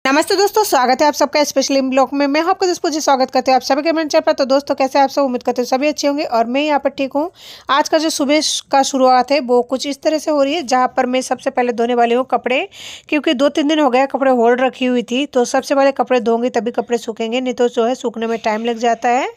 नमस्ते दोस्तों, स्वागत है आप सबका स्पेशली ब्लॉग में। मैं आपका दोस्त पूजी स्वागत करते हैं आप सभी के मेरे चैनल पर। तो दोस्तों, कैसे आप सब? उम्मीद करते हैं सभी अच्छे होंगे और मैं यहाँ पर ठीक हूँ। आज का जो सुबह का शुरुआत है वो कुछ इस तरह से हो रही है, जहाँ पर मैं सबसे पहले धोने वाली हूँ कपड़े, क्योंकि 2-3 दिन हो गए कपड़े होल्ड रखी हुई थी। तो सबसे पहले कपड़े धोंगी तभी कपड़े सूखेंगे, नहीं तो जो है सूखने में टाइम लग जाता है।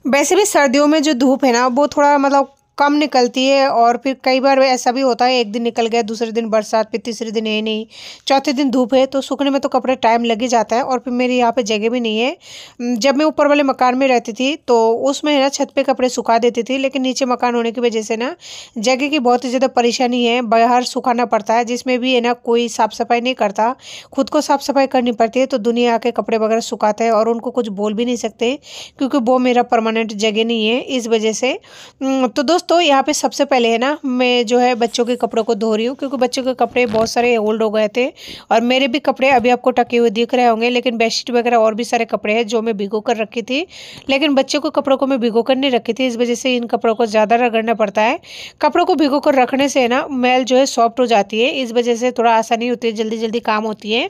वैसे भी सर्दियों में जो धूप है ना वो थोड़ा कम निकलती है, और फिर कई बार ऐसा भी होता है एक दिन निकल गया, दूसरे दिन बरसात, फिर तीसरे दिन है नहीं, चौथे दिन धूप है, तो सूखने में तो कपड़े टाइम लग ही जाता है। और फिर मेरी यहाँ पे जगह भी नहीं है। जब मैं ऊपर वाले मकान में रहती थी तो उसमें है ना छत पे कपड़े सुखा देती थी, लेकिन नीचे मकान होने की वजह से ना जगह की बहुत ही ज़्यादा परेशानी है। बाहर सुखाना पड़ता है, जिसमें भी है ना कोई साफ़ सफाई नहीं करता, खुद को साफ़ सफाई करनी पड़ती है। तो दुनिया आके कपड़े वगैरह सुखाते हैं और उनको कुछ बोल भी नहीं सकते, क्योंकि वो मेरा परमानेंट जगह नहीं है इस वजह से। तो दोस्तों, यहाँ पे सबसे पहले है ना मैं जो है बच्चों के कपड़ों को धो रही हूँ, क्योंकि बच्चों के कपड़े बहुत सारे ओल्ड हो गए थे। और मेरे भी कपड़े अभी आपको टके हुए दिख रहे होंगे, लेकिन बेडशीट वगैरह और भी सारे कपड़े हैं जो मैं भिगो कर रखी थी, लेकिन बच्चों के कपड़ों को मैं भिगो कर नहीं रखी थी। इस वजह से इन कपड़ों को ज़्यादा रगड़ना पड़ता है। कपड़ों को भिगो कर रखने से है ना मैल जो है सॉफ्ट हो जाती है, इस वजह से थोड़ा आसानी होती है, जल्दी जल्दी काम होती है।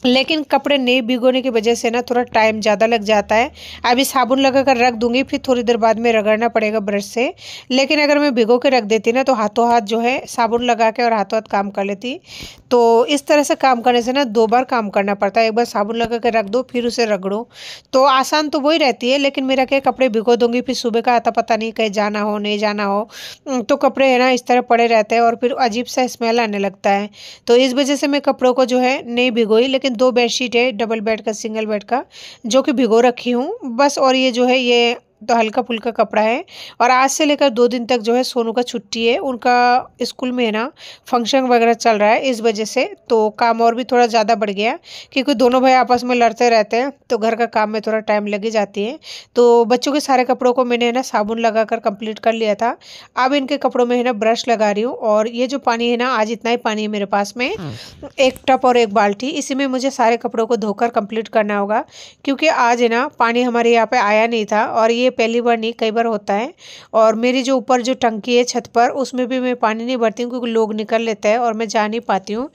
लेकिन कपड़े नहीं भिगोने की वजह से ना थोड़ा टाइम ज़्यादा लग जाता है। अभी साबुन लगा कर रख दूंगी, फिर थोड़ी देर बाद में रगड़ना पड़ेगा ब्रश से। लेकिन अगर मैं भिगो के रख देती ना तो हाथों हाथ जो है साबुन लगा के और हाथों हाथ काम कर लेती। तो इस तरह से काम करने से ना 2 बार काम करना पड़ता है, एक बार साबुन लगा के रख दो फिर उसे रगड़ो। तो आसान तो वही रहती है, लेकिन मेरा क्या, कपड़े भिगो दूंगी फिर सुबह का आता पता नहीं, कहीं जाना हो नहीं जाना हो, तो कपड़े है ना इस तरह पड़े रहते हैं और फिर अजीब सा स्मेल आने लगता है। तो इस वजह से मैं कपड़ों को जो है नहीं भिगोई। लेकिन 2 बेडशीट है, डबल बेड का सिंगल बेड का, जो कि भिगो रखी हूँ बस। और ये जो है ये तो हल्का फुल्का कपड़ा है। और आज से लेकर 2 दिन तक जो है सोनू का छुट्टी है, उनका स्कूल में है ना फंक्शन वगैरह चल रहा है, इस वजह से तो काम और भी थोड़ा ज़्यादा बढ़ गया, क्योंकि दोनों भाई आपस में लड़ते रहते हैं, तो घर का काम में थोड़ा टाइम लगी जाती है। तो बच्चों के सारे कपड़ों को मैंने है ना साबुन लगा कर कंप्लीट कर लिया था। अब इनके कपड़ों में है ना ब्रश लगा रही हूँ। और ये जो पानी है ना, आज इतना ही पानी है मेरे पास में, एक टब और एक बाल्टी, इसी में मुझे सारे कपड़ों को धोकर कंप्लीट करना होगा, क्योंकि आज है ना पानी हमारे यहाँ पे आया नहीं था। और ये पहली बार नहीं, कई बार होता है। और मेरी जो ऊपर जो टंकी है छत पर, उसमें भी मैं पानी नहीं भरती हूँ, क्योंकि लोग निकल लेते हैं और मैं जा नहीं पाती हूँ।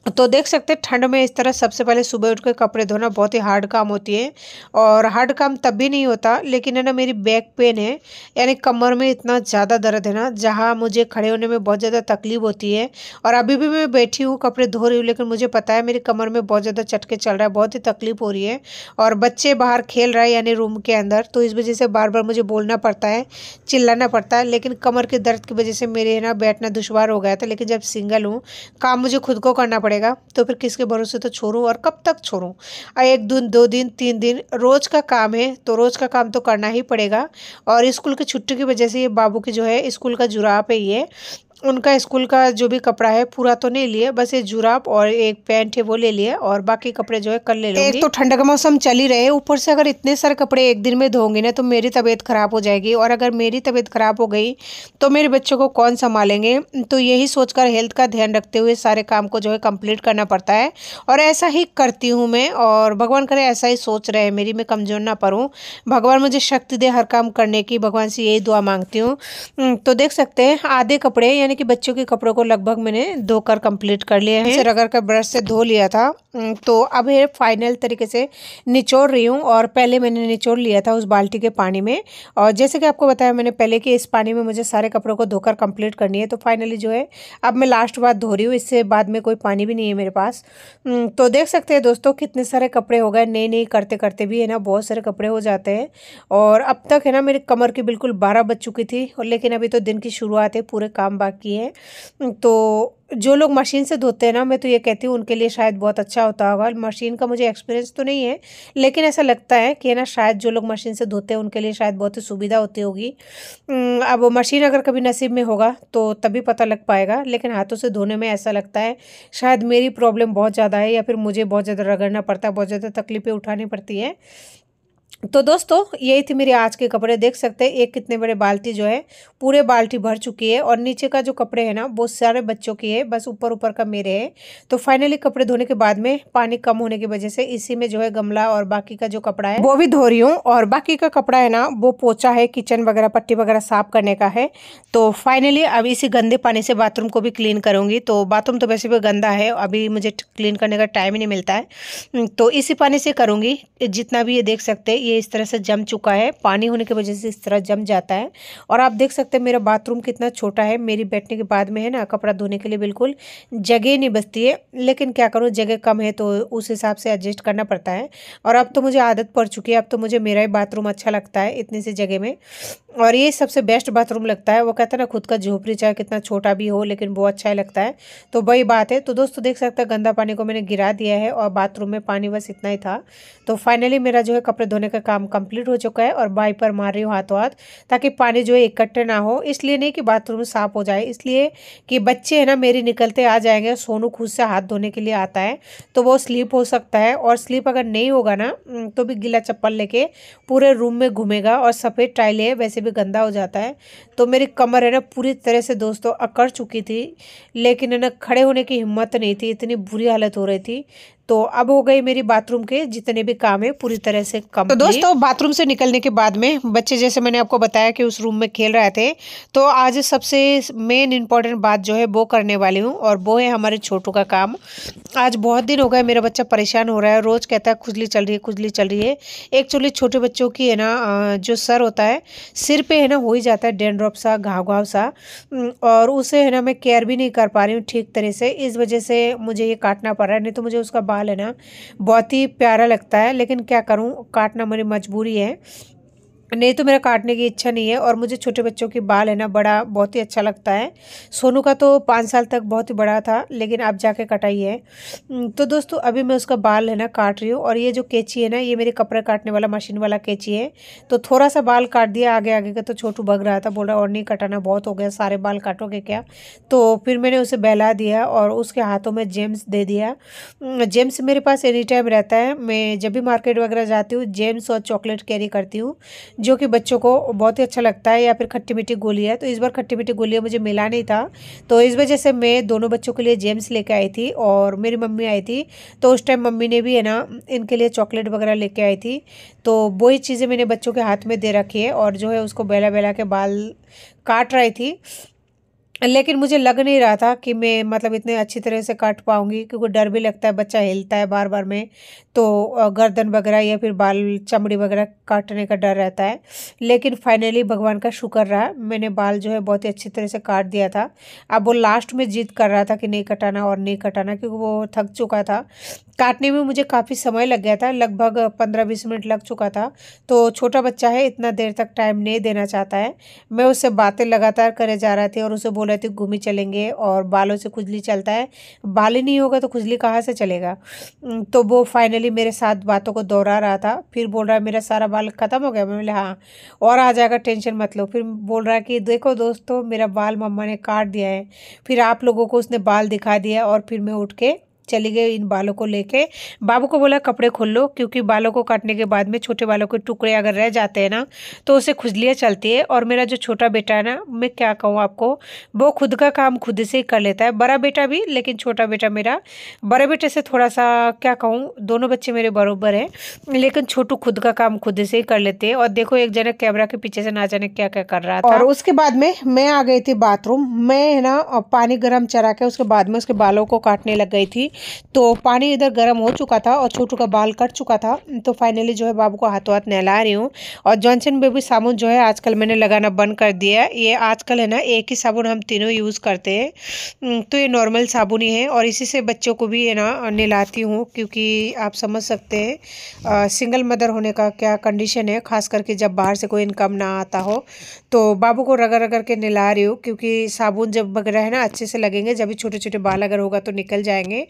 तो देख सकते हैं ठंड में इस तरह सबसे पहले सुबह उठ के कपड़े धोना बहुत ही हार्ड काम होती है। और हार्ड काम तब भी नहीं होता, लेकिन है ना मेरी बैक पेन है, यानी कमर में इतना ज़्यादा दर्द है ना, जहाँ मुझे खड़े होने में बहुत ज़्यादा तकलीफ होती है। और अभी भी मैं बैठी हूँ कपड़े धो रही हूँ, लेकिन मुझे पता है मेरी कमर में बहुत ज़्यादा चटके चल रहा है, बहुत ही तकलीफ हो रही है। और बच्चे बाहर खेल रहे हैं यानी रूम के अंदर, तो इस वजह से बार बार मुझे बोलना पड़ता है, चिल्लाना पड़ता है। लेकिन कमर के दर्द की वजह से मेरे है ना बैठना दुश्वार हो गया था। लेकिन जब सिंगल हूँ, काम मुझे खुद को करना पड़ेगा, तो फिर किसके भरोसे तो छोड़ूं, और कब तक छोड़ूं? 1 दिन 2 दिन 3 दिन रोज का काम है, तो रोज का काम तो करना ही पड़ेगा। और स्कूल की छुट्टी की वजह से ये बाबू की जो है स्कूल का जुराब है, ये उनका स्कूल का जो भी कपड़ा है पूरा तो नहीं लिए, बस ये जुराब और एक पैंट है वो ले लिए, और बाकी कपड़े जो है कल ले लूंगी। एक तो ठंड का मौसम चल ही रहे, ऊपर से अगर इतने सारे कपड़े एक दिन में धोंगी ना तो मेरी तबीयत खराब हो जाएगी। और अगर मेरी तबीयत खराब हो गई तो मेरे बच्चों को कौन संभालेंगे? तो यही सोचकर हेल्थ का ध्यान रखते हुए सारे काम को जो है कंप्लीट करना पड़ता है। और ऐसा ही करती हूँ मैं, और भगवान करे ऐसा ही सोच रहे हैं मेरी, मैं कमजोर ना पड़ूँ, भगवान मुझे शक्ति दे हर काम करने की, भगवान से यही दुआ मांगती हूँ। तो देख सकते हैं आधे कपड़े यानी कि बच्चों के कपड़ों को लगभग मैंने धोकर कंप्लीट कर लिए हैं। रगड़ कर ब्रश से धो लिया था। तो अब ये फाइनल तरीके से निचोड़ रही हूँ, और पहले मैंने निचोड़ लिया था उस बाल्टी के पानी में। और जैसे कि आपको बताया मैंने पहले कि इस पानी में मुझे सारे कपड़ों को धोकर कंप्लीट करनी है, तो फाइनली जो है अब मैं लास्ट बार धो रही हूँ, इससे बाद में कोई पानी भी नहीं है मेरे पास। तो देख सकते हैं दोस्तों कितने सारे कपड़े हो गए, नए नए करते करते भी है ना बहुत सारे कपड़े हो जाते हैं। और अब तक है ना मेरी कमर की बिल्कुल 12 बज चुकी थी, और लेकिन अभी तो दिन की शुरुआत है, पूरे काम बाकी है। तो जो लोग मशीन से धोते हैं ना, मैं तो ये कहती हूँ उनके लिए शायद बहुत अच्छा होता होगा। मशीन का मुझे एक्सपीरियंस तो नहीं है, लेकिन ऐसा लगता है कि है ना शायद जो लोग मशीन से धोते हैं उनके लिए शायद बहुत ही सुविधा होती होगी। अब मशीन अगर कभी नसीब में होगा तो तभी पता लग पाएगा, लेकिन हाथों से धोने में ऐसा लगता है शायद मेरी प्रॉब्लम बहुत ज़्यादा है, या फिर मुझे बहुत ज़्यादा रगड़ना पड़ता है, बहुत ज़्यादा तकलीफें उठानी पड़ती है। तो दोस्तों यही थी मेरी आज के कपड़े। देख सकते हैं एक कितने बड़े बाल्टी जो है पूरे बाल्टी भर चुकी है, और नीचे का जो कपड़े हैं ना वो सारे बच्चों की है, बस ऊपर ऊपर का मेरे है। तो फाइनली कपड़े धोने के बाद में पानी कम होने की वजह से इसी में जो है गमला और बाकी का जो कपड़ा है वो भी धो रही हूँ, और बाकी का कपड़ा है ना वो पोछा है, किचन वगैरह पट्टी वगैरह साफ करने का है। तो फाइनली अब इसी गंदे पानी से बाथरूम को भी क्लीन करूंगी। तो बाथरूम तो वैसे भी गंदा है, अभी मुझे क्लीन करने का टाइम ही नहीं मिलता है, तो इसी पानी से करूंगी। जितना भी ये देख सकते हैं ये इस तरह से जम चुका है, पानी होने की वजह से इस तरह जम जाता है। और आप देख सकते हैं मेरा बाथरूम कितना छोटा है, मेरी बैठने के बाद में है ना कपड़ा धोने के लिए बिल्कुल जगह नहीं बचती है, लेकिन क्या करूँ जगह कम है तो उस हिसाब से एडजस्ट करना पड़ता है। और अब तो मुझे आदत पड़ चुकी है, अब तो मुझे मेरा ही बाथरूम अच्छा लगता है इतनी सी जगह में, और ये सबसे बेस्ट बाथरूम लगता है। वो कहते हैं ना खुद का झोपड़ी चाहे कितना छोटा भी हो लेकिन वो अच्छा ही लगता है, तो वही बात है। तो दोस्तों देख सकते हैं गंदा पानी को मैंने गिरा दिया है और बाथरूम में पानी बस इतना ही था। तो फाइनली मेरा जो है कपड़े धोने का काम कंप्लीट हो चुका है, और वाइपर मार रही हूँ हाथों हाथ, ताकि पानी जो है इकट्ठे ना हो। इसलिए नहीं कि बाथरूम साफ हो जाए, इसलिए कि बच्चे है ना मेरी निकलते आ जाएंगे। सोनू खुद से हाथ धोने के लिए आता है तो वो स्लीप हो सकता है, और स्लीप अगर नहीं होगा ना तो भी गीला चप्पल लेके पूरे रूम में घूमेगा, और सफ़ेद टाइलें है वैसे भी गंदा हो जाता है। तो मेरी कमर है ना पूरी तरह से दोस्तों अकड़ चुकी थी, लेकिन है ना खड़े होने की हिम्मत नहीं थी, इतनी बुरी हालत हो रही थी। तो अब हो गई मेरी बाथरूम के जितने भी काम है पूरी तरह से कम। तो दोस्तों बाथरूम से निकलने के बाद में बच्चे जैसे मैंने आपको बताया कि उस रूम में खेल रहे थे, तो आज सबसे मेन इम्पॉर्टेंट बात जो है वो करने वाली हूँ, और वो है हमारे छोटू का काम। आज बहुत दिन हो गए मेरा बच्चा परेशान हो रहा है, रोज़ कहता है खुजली चल रही है, खुजली चल रही है। एक्चुअली छोटे बच्चों की है ना जो सर होता है, सिर पे है ना हो ही जाता है डेंड्रॉप सा, घाव घाव सा, और उसे है ना मैं केयर भी नहीं कर पा रही हूँ ठीक तरह से, इस वजह से मुझे ये काटना पड़ रहा है। नहीं तो मुझे उसका बाल है ना बहुत ही प्यारा लगता है, लेकिन क्या करूँ काटना मेरी मजबूरी है, नहीं तो मेरा काटने की इच्छा नहीं है। और मुझे छोटे बच्चों की बाल है ना बड़ा बहुत ही अच्छा लगता है। सोनू का तो 5 साल तक बहुत ही बड़ा था, लेकिन अब जाके कटाई है। तो दोस्तों अभी मैं उसका बाल है ना काट रही हूँ, और ये जो कैंची है ना ये मेरे कपड़े काटने वाला मशीन वाला कैंची है। तो थोड़ा सा बाल काट दिया आगे आगे का, तो छोटू भग रहा था, बोल रहा और नहीं कटाना, बहुत हो गया, सारे बाल काटोगे क्या। तो फिर मैंने उसे बहला दिया और उसके हाथों में जेम्स दे दिया। जेम्स मेरे पास एनी टाइम रहता है, मैं जब भी मार्केट वगैरह जाती हूँ जेम्स और चॉकलेट कैरी करती हूँ, जो कि बच्चों को बहुत ही अच्छा लगता है, या फिर खट्टी मीठी गोली है। तो इस बार खट्टी मीठी गोलियाँ मुझे मिला नहीं था, तो इस वजह से मैं दोनों बच्चों के लिए जेम्स लेके आई थी, और मेरी मम्मी आई थी तो उस टाइम मम्मी ने भी है ना इनके लिए चॉकलेट वगैरह लेके आई थी। तो वही चीज़ें मैंने बच्चों के हाथ में दे रखी है, और जो है उसको बेला बेला के बाल काट रही थी। लेकिन मुझे लग नहीं रहा था कि मैं मतलब इतने अच्छी तरह से काट पाऊंगी, क्योंकि डर भी लगता है, बच्चा हिलता है बार बार में, तो गर्दन वगैरह या फिर बाल चमड़ी वगैरह काटने का डर रहता है। लेकिन फाइनली भगवान का शुक्र रहा, मैंने बाल जो है बहुत ही अच्छी तरह से काट दिया था। अब वो लास्ट में जिद कर रहा था कि नहीं कटाना और नहीं कटाना, क्योंकि वो थक चुका था। काटने में मुझे काफ़ी समय लग गया था, लगभग 15-20 मिनट लग चुका था। तो छोटा बच्चा है, इतना देर तक टाइम नहीं देना चाहता है। मैं उससे बातें लगातार करे जा रहा थी, और उसे बोल रहे थे घूमी चलेंगे, और बालों से खुजली चलता है, बाल ही नहीं होगा तो खुजली कहाँ से चलेगा। तो वो फाइनली मेरे साथ बातों को दोहरा रहा था, फिर बोल रहा है मेरा सारा बाल ख़त्म हो गया। मैं बोले हाँ, और आ जाएगा टेंशन मत लो। फिर बोल रहा है कि देखो दोस्तों मेरा बाल मम्मा ने काट दिया है। फिर आप लोगों को उसने बाल दिखा दिया, और फिर मैं उठ के चली गई इन बालों को लेके। बाबू को बोला कपड़े खोल लो, क्योंकि बालों को काटने के बाद में छोटे बालों के टुकड़े अगर रह जाते हैं ना तो उसे खुजलियाँ चलती है। और मेरा जो छोटा बेटा है ना, मैं क्या कहूँ आपको, वो खुद का काम खुद से ही कर लेता है, बड़ा बेटा भी, लेकिन छोटा बेटा मेरा बड़े बेटे से थोड़ा सा क्या कहूँ, दोनों बच्चे मेरे बराबर हैं, लेकिन छोटू खुद का काम खुद से ही कर लेते हैं। और देखो एक जना कैमरा के पीछे से ना जाने क्या क्या कर रहा था। और उसके बाद में मैं आ गई थी बाथरूम में, है ना पानी गर्म चढ़ा के उसके बाद में उसके बालों को काटने लग गई थी। तो पानी इधर गर्म हो चुका था और छोटू का बाल कट चुका था। तो फाइनली जो है बाबू को हाथों हाथ नहला रही हूँ। और जॉनसन बेबी साबुन जो है आजकल मैंने लगाना बंद कर दिया है। ये आजकल है ना एक ही साबुन हम तीनों यूज़ करते हैं, तो ये नॉर्मल साबुन ही है, और इसी से बच्चों को भी है ना नहलाती हूँ, क्योंकि आप समझ सकते हैं सिंगल मदर होने का क्या कंडीशन है, खास करके जब बाहर से कोई इनकम ना आता हो। तो बाबू को रगड़ रगड़ के नहला रही हूँ, क्योंकि साबुन जब वगैरह है ना अच्छे से लगेंगे, जब भी छोटे छोटे बाल अगर होगा तो निकल जाएंगे।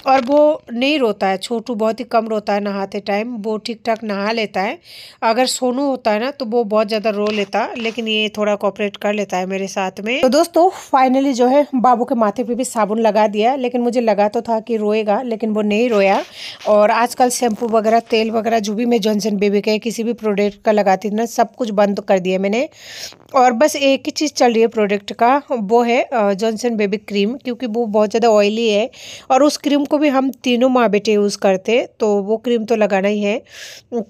और वो नहीं रोता है। छोटू बहुत ही कम रोता है नहाते टाइम, वो ठीक ठाक नहा लेता है। अगर सोनू होता है ना तो वो बहुत ज़्यादा रो लेता, लेकिन ये थोड़ा कोऑपरेट कर लेता है मेरे साथ में। तो दोस्तों फाइनली जो है बाबू के माथे पे भी साबुन लगा दिया, लेकिन मुझे लगा तो था कि रोएगा, लेकिन वो नहीं रोया। और आजकल शैम्पू वगैरह, तेल वगैरह जो भी मैं जॉनसन बेबी का किसी भी प्रोडक्ट का लगाती थी ना, सब कुछ बंद कर दिया मैंने। और बस एक ही चीज़ चल रही है प्रोडक्ट का, वो है जॉनसन बेबी क्रीम, क्योंकि वो बहुत ज़्यादा ऑयली है और उस क्रीम को भी हम तीनों माँ बेटे यूज़ करते, तो वो क्रीम तो लगाना ही है।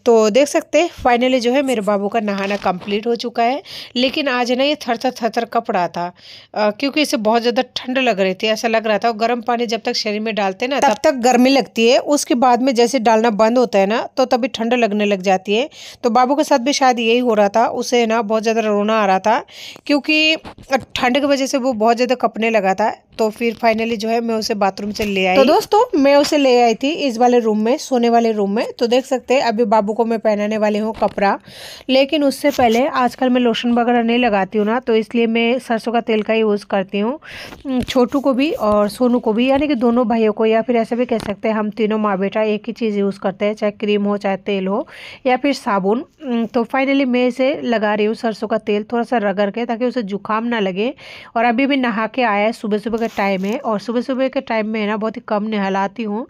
तो देख सकते हैं फाइनली जो है मेरे बाबू का नहाना कंप्लीट हो चुका है। लेकिन आज ना ये थर थर कप रहा था, क्योंकि इसे बहुत ज़्यादा ठंड लग रही थी। ऐसा लग रहा था गर्म पानी जब तक शरीर में डालते ना तब तक गर्मी लगती है, उसके बाद में जैसे डालना बंद होता है ना तो तभी ठंड लगने लग जाती है। तो बाबू के साथ भी शायद यही हो रहा था, उसे ना बहुत ज़्यादा रोना आ रहा था, क्योंकि ठंड की वजह से वो बहुत ज़्यादा कपने लगा था। तो फिर फाइनली जो है मैं उसे बाथरूम से ले आई। तो दोस्तों मैं उसे ले आई थी इस वाले रूम में, सोने वाले रूम में। तो देख सकते हैं अभी बाबू को मैं पहनाने वाली हूँ कपड़ा, लेकिन उससे पहले आजकल मैं लोशन वगैरह नहीं लगाती हूँ ना, तो इसलिए मैं सरसों का तेल का ही यूज़ करती हूँ। छोटू को भी और सोनू को भी, यानी कि दोनों भाइयों को, या फिर ऐसा भी कह सकते हैं हम तीनों माँ बेटा एक ही चीज़ यूज़ करते हैं, चाहे क्रीम हो, चाहे तेल हो, या फिर साबुन। तो फाइनली मैं इसे लगा रही हूँ सरसों का तेल थोड़ा सा रगड़ के, ताकि उसे जुकाम ना लगे। और अभी भी नहा के आया है, सुबह सुबह का टाइम है, और सुबह सुबह के टाइम में है ना बहुत ही कम नहलाती हूँ,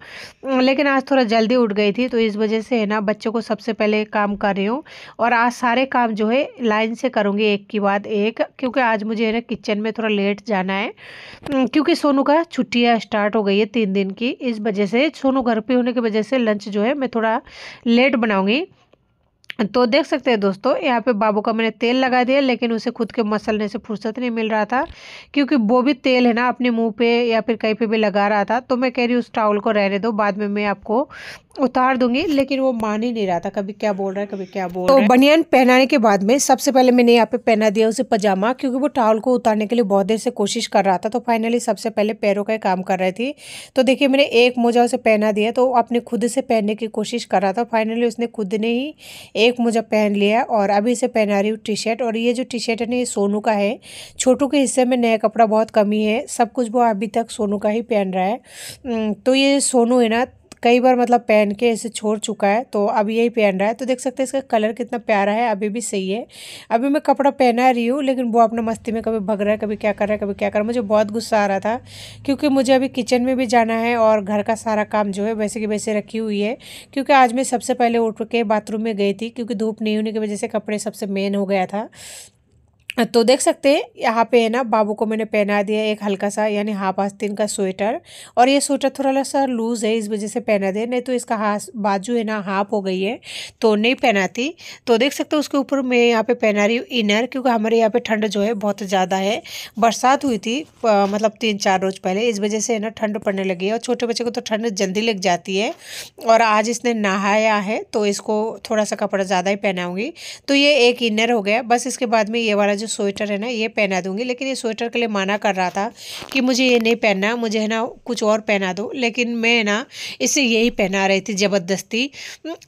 लेकिन आज थोड़ा जल्दी उठ गई थी, तो इस वजह से है ना बच्चों को सबसे पहले काम कर रही हूँ। और आज सारे काम जो है लाइन से करूँगी एक के बाद एक, क्योंकि आज मुझे है ना किचन में थोड़ा लेट जाना है, क्योंकि सोनू का छुट्टियाँ स्टार्ट हो गई है 3 दिन की। इस वजह से सोनू घर पे होने की वजह से लंच जो है मैं थोड़ा लेट बनाऊँगी। तो देख सकते हैं दोस्तों यहाँ पे बाबू का मैंने तेल लगा दिया, लेकिन उसे खुद के मसलने से फुर्सत नहीं मिल रहा था, क्योंकि वो भी तेल है ना अपने मुंह पे या फिर कहीं पे भी लगा रहा था। तो मैं कह रही हूँ उस टावल को रहने दो, बाद में मैं आपको उतार दूंगी, लेकिन वो मान ही नहीं रहा था, कभी क्या बोल रहा है कभी क्या बोल रहा है। तो बनियान पहनाने के बाद में सबसे पहले मैंने यहाँ पे पहना दिया उसे पजामा, क्योंकि वो टावल को उतारने के लिए बहुत देर से कोशिश कर रहा था। तो फाइनली सबसे पहले पैरों का काम कर रही थी। तो देखिए मैंने एक मोजा उसे पहना दिया, तो अपने खुद से पहनने की कोशिश कर रहा था। फाइनली उसने खुद ने ही एक मोजा पहन लिया, और अभी इसे पहना रही हूँ टी शर्ट। और ये जो टी शर्ट है ना ये सोनू का है, छोटू के हिस्से में नया कपड़ा बहुत कमी है, सब कुछ वो अभी तक सोनू का ही पहन रहा है। तो ये सोनू है ना कई बार मतलब पहन के इसे छोड़ चुका है, तो अब यही पहन रहा है। तो देख सकते हैं इसका कलर कितना प्यारा है, अभी भी सही है। अभी मैं कपड़ा पहना रही हूँ, लेकिन वो अपना मस्ती में कभी भग रहा है, कभी क्या कर रहा है, कभी क्या कर रहा है। मुझे बहुत गुस्सा आ रहा था, क्योंकि मुझे अभी किचन में भी जाना है और घर का सारा काम जो है वैसे की वैसे रखी हुई है। क्योंकि आज मैं सबसे पहले उठ के बाथरूम में गई थी, क्योंकि धूप नहीं होने की वजह से कपड़े सबसे मेन हो गया था। तो देख सकते हैं यहाँ पे है ना बाबू को मैंने पहना दिया एक हल्का सा, यानी हाफ आस्तीन का स्वेटर। और ये स्वेटर थोड़ा सा लूज है, इस वजह से पहना दिया, नहीं तो इसका हाथ बाजू है ना हाफ हो गई है, तो नहीं पहनाती। तो देख सकते हो उसके ऊपर मैं यहाँ पे पहना रही हूँ इनर, क्योंकि हमारे यहाँ पे ठंड जो है बहुत ज़्यादा है। बरसात हुई थी मतलब 3-4 रोज पहले, इस वजह से है ना ठंड पड़ने लगी है, और छोटे बच्चे को तो ठंड जल्दी लग जाती है। और आज इसने नहाया है तो इसको थोड़ा सा कपड़ा ज़्यादा ही पहनाऊँगी। तो ये एक इनर हो गया, बस इसके बाद में ये वाला जो स्वेटर है ना ये पहना दूंगी। लेकिन ये स्वेटर के लिए मना कर रहा था कि मुझे ये नहीं पहनना, मुझे है ना कुछ और पहना दो, लेकिन मैं ना इसे यही पहना रही थी ज़बरदस्ती।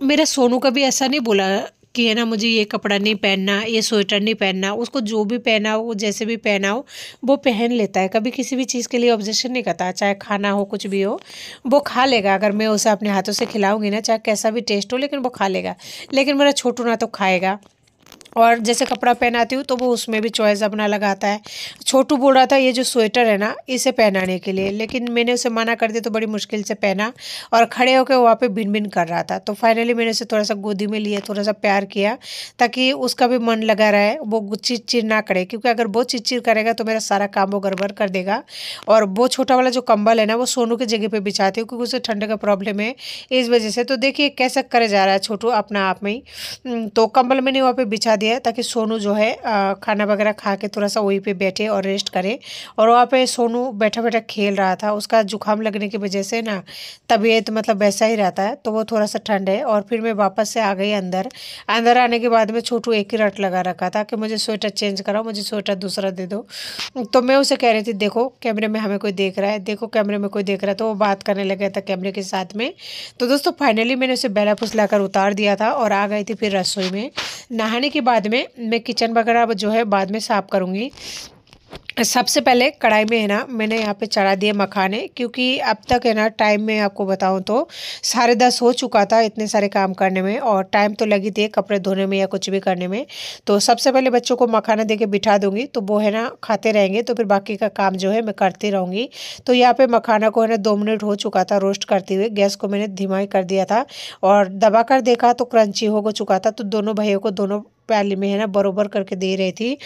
मेरा सोनू कभी ऐसा नहीं बोला कि है ना मुझे ये कपड़ा नहीं पहनना, ये स्वेटर नहीं पहनना। उसको जो भी पहना हो, जैसे भी पहना हो वो पहन लेता है, कभी किसी भी चीज़ के लिए ऑब्जेक्शन नहीं करता। चाहे खाना हो कुछ भी हो वो खा लेगा, अगर मैं उसे अपने हाथों से खिलाऊंगी ना, चाहे कैसा भी टेस्ट हो, लेकिन वो खा लेगा। लेकिन मेरा छोटू ना तो खाएगा। और जैसे कपड़ा पहनाती हूँ तो वो उसमें भी चॉइस अपना लगाता है। छोटू बोल रहा था ये जो स्वेटर है ना इसे पहनाने के लिए, लेकिन मैंने उसे मना कर दिया, तो बड़ी मुश्किल से पहना, और खड़े होकर वहाँ पे भिन भिन कर रहा था। तो फाइनली मैंने उसे थोड़ा सा गोदी में लिया, थोड़ा सा प्यार किया, ताकि उसका भी मन लगा रहे, वो चिड़चिड़ ना करे, क्योंकि अगर वो चिड़चिड़ करेगा तो मेरा सारा काम वो गड़बड़ कर देगा। और वो छोटा वाला जो कंबल है ना वो सोनू की जगह पर बिछाती हूँ, क्योंकि उसे ठंड का प्रॉब्लम है इस वजह से। तो देखिए कैसा करे जा रहा है छोटू अपना आप में ही। तो कंबल मैंने वहाँ पे बिछा दिया है, ताकि सोनू जो है खाना वगैरह खा के थोड़ा सा वहीं पे बैठे और रेस्ट करे। और वहाँ पे सोनू बैठा बैठा खेल रहा था, उसका जुकाम लगने की वजह से ना तबीयत मतलब वैसा ही रहता है, तो वो थोड़ा सा ठंड है। और फिर मैं वापस से आ गई अंदर। अंदर आने के बाद में छोटू एक ही रट लगा रखा था कि मुझे स्वेटर चेंज कराओ, मुझे स्वेटर दूसरा दे दो। तो मैं उसे कह रही थी देखो कैमरे में हमें कोई देख रहा है, देखो कैमरे में कोई देख रहा है, तो वो बात करने लगा था कैमरे के साथ में। तो दोस्तों फाइनली मैंने उसे बेला फुसलाकर उतार दिया था और आ गई थी फिर रसोई में। नहाने के बाद में मैं किचन वगैरह जो है बाद में साफ़ करूँगी। सबसे पहले कढ़ाई में है ना मैंने यहाँ पे चढ़ा दिए मखाने, क्योंकि अब तक है ना टाइम में आपको बताऊँ तो 10:30 हो चुका था इतने सारे काम करने में, और टाइम तो लगी थी कपड़े धोने में या कुछ भी करने में। तो सबसे पहले बच्चों को मखाना दे के बिठा दूंगी, तो वो है ना खाते रहेंगे, तो फिर बाकी का काम जो है मैं करती रहूँगी। तो यहाँ पे मखाना को है ना 2 मिनट हो चुका था रोस्ट करते हुए, गैस को मैंने धीमा ही कर दिया था और दबा कर देखा तो क्रंची हो चुका था। तो दोनों भाइयों को दोनों प्याली में है ना बरोबर करके दे रही थी,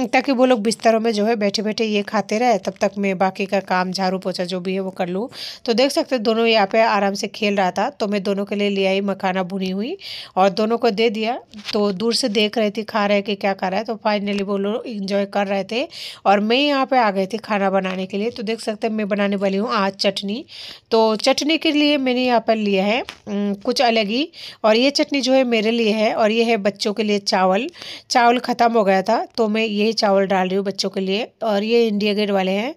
ताकि वो लोग बिस्तरों में जो है बैठे बैठे ये खाते रहे, तब तक मैं बाकी का काम झाड़ू पोछा जो भी है वो कर लूँ। तो देख सकते हैं दोनों यहाँ पे आराम से खेल रहा था, तो मैं दोनों के लिए ले आई मखाना भुनी हुई और दोनों को दे दिया। तो दूर से देख रही थी खा रहे कि क्या खा रहा है, तो फाइनली वो लोग इंजॉय कर रहे थे और मैं यहाँ पे आ गई थी खाना बनाने के लिए। तो देख सकते हैं मैं बनाने वाली हूँ आज चटनी। तो चटनी के लिए मैंने यहाँ पर लिया है कुछ अलग ही, और ये चटनी जो है मेरे लिए है और ये है बच्चों के लिए चावल ख़त्म हो गया था, तो मैं यही चावल डाल रही हूँ बच्चों के लिए। और ये इंडिया गेट वाले हैं,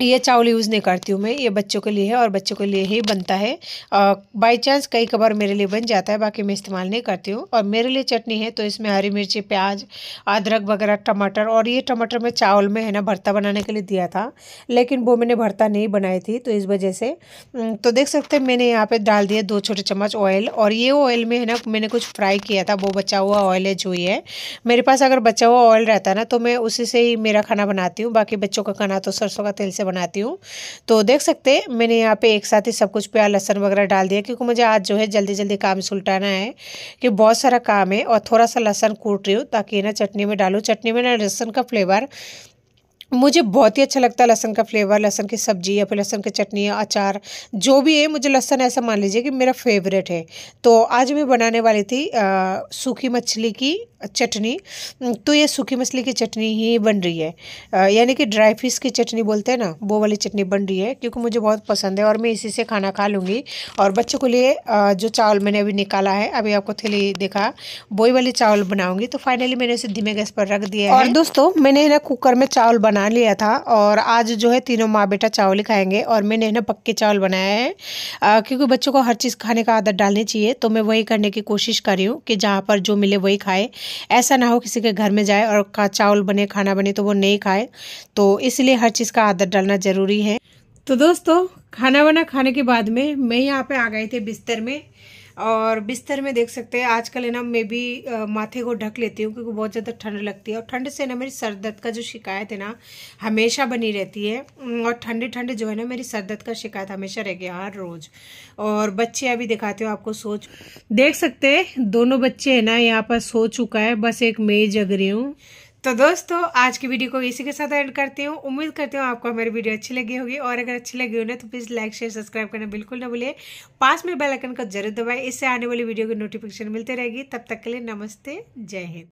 ये चावल यूज़ नहीं करती हूँ मैं, ये बच्चों के लिए है और बच्चों के लिए ही बनता है। बाई चांस कई कबार मेरे लिए बन जाता है, बाकी मैं इस्तेमाल नहीं करती हूँ। और मेरे लिए चटनी है तो इसमें हरी मिर्ची, प्याज, अदरक वगैरह, टमाटर, और ये टमाटर मैं चावल में है ना भरता बनाने के लिए दिया था, लेकिन वो मैंने भरता नहीं बनाई थी तो इस वजह से। तो देख सकते हैं मैंने यहाँ पे डाल दिया 2 छोटे चम्मच ऑयल, और ये ऑयल में है ना मैंने कुछ फ्राई किया था, वो बचा हुआ ऑयल है जो ही है मेरे पास। अगर बचा हुआ ऑयल रहता है ना तो मैं उसी से ही मेरा खाना बनाती हूँ, बाकी बच्चों का खाना तो सरसों का तेल से बनाती हूँ। तो देख सकते हैं मैंने यहाँ पे एक साथ ही सब कुछ प्याज लहसुन वगैरह डाल दिया, क्योंकि मुझे आज जो है जल्दी जल्दी काम सुलटाना है, कि बहुत सारा काम है। और थोड़ा सा लहसुन कूट रही हूँ ताकि ना चटनी में डालूँ। चटनी में ना लहसुन का फ्लेवर मुझे बहुत ही अच्छा लगता है, लहसुन का फ्लेवर, लहसुन की सब्जी या फिर लहसुन की चटनी या अचार जो भी है, मुझे लहसुन ऐसा मान लीजिए कि मेरा फेवरेट है। तो आज मैं बनाने वाली थी सूखी मछली की चटनी। तो ये सूखी मछली की चटनी ही बन रही है, यानी कि ड्राई फिश की चटनी बोलते हैं ना, वो वाली चटनी बन रही है, क्योंकि मुझे बहुत पसंद है और मैं इसी से खाना खा लूँगी। और बच्चों के लिए जो चावल मैंने अभी निकाला है, अभी आपको थैली देखा, वही वाली चावल बनाऊँगी। तो फाइनली मैंने इसे धीमे गैस पर रख दिया है। और दोस्तों मैंने ना कुकर में चावल बना लिया था, और आज जो है तीनों माँ बेटा चावल ही खाएंगे, और मैंने ना पक्के चावल बनाया है, क्योंकि बच्चों को हर चीज़ खाने का आदत डालनी चाहिए। तो मैं वही करने की कोशिश कर रही हूँ कि जहाँ पर जो मिले वही खाए, ऐसा ना हो किसी के घर में जाए और चावल बने, खाना बने तो वो नहीं खाए। तो इसलिए हर चीज़ का आदत डालना ज़रूरी है। तो दोस्तों खाना वाना खाने के बाद में मैं यहाँ पे आ गई थी बिस्तर में, और बिस्तर में देख सकते हैं आजकल है ना मैं भी माथे को ढक लेती हूँ, क्योंकि बहुत ज़्यादा ठंड लगती है, और ठंड से ना मेरी सर दर्द का जो शिकायत है ना हमेशा बनी रहती है। और ठंडे ठंडे जो है ना मेरी सर दर्द का शिकायत हमेशा रह गया हर रोज़। और बच्चे अभी दिखाते हो आपको, सोच देख सकते हैं दोनों बच्चे है ना यहाँ पर सो चुका है, बस एक मैं जग रही हूँ। तो दोस्तों आज की वीडियो को इसी के साथ एंड करती हूँ। उम्मीद करती हूँ आपको हमारी वीडियो अच्छी लगी होगी, और अगर अच्छी लगी हो ना तो प्लीज़ लाइक शेयर सब्सक्राइब करना बिल्कुल ना भूलिए। पास में बेल आइकन को जरूर दबाएं, इससे आने वाली वीडियो की नोटिफिकेशन मिलती रहेगी। तब तक के लिए नमस्ते, जय हिंद।